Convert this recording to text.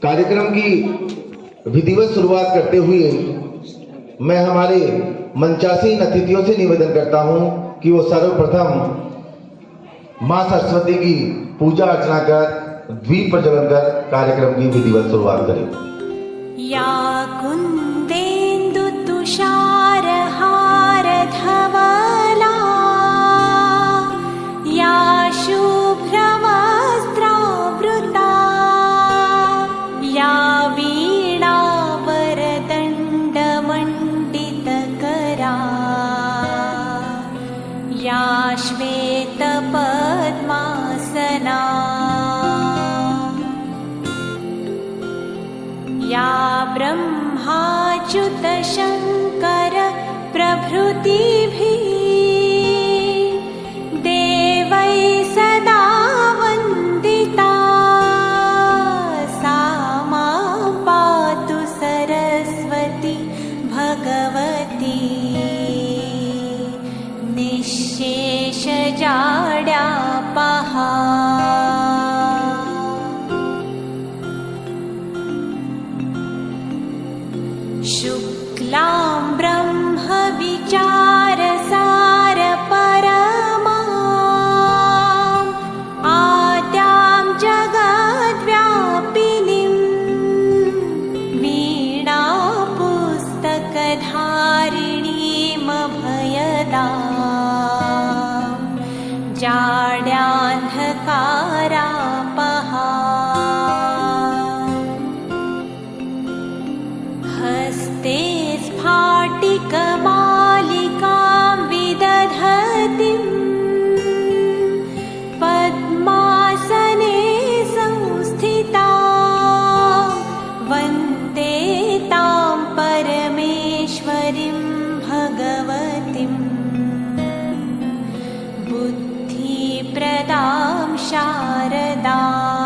कार्यक्रम की विधिवत शुरुआत करते हुए मैं हमारे मंचासीन अतिथियों से निवेदन करता हूं कि वो सर्वप्रथम मां सरस्वती की पूजा अर्चना कर द्वीप प्रज्वलन कर कार्यक्रम की विधिवत शुरुआत करें। या कुन्देन्दु तुषारहार धवला या शुभ्रवस्त्रावृता या वीणावरदण्डमण्डितकरा या श्वेतपद्मासना या ब्रह्माच्युतशङ्कर प्रभृतिभिः देवैः सदा वन्दिता सा मां पातु सरस्वती भगवती निःशेषजाड्यापहा। शुक्लां ब्रह्मविचारसारपरमाम् आद्यां जगद्व्यापिनीं वीणापुस्तकधारिणीमभयदां जाड्यान्धकारापहा। हस्ते स्फाटिकमालिकां विदधतीं पद्मासने संस्थिता वन्दे तां परमेश्वरीं भगवतीं बुद्धिप्रदां शारदाम्।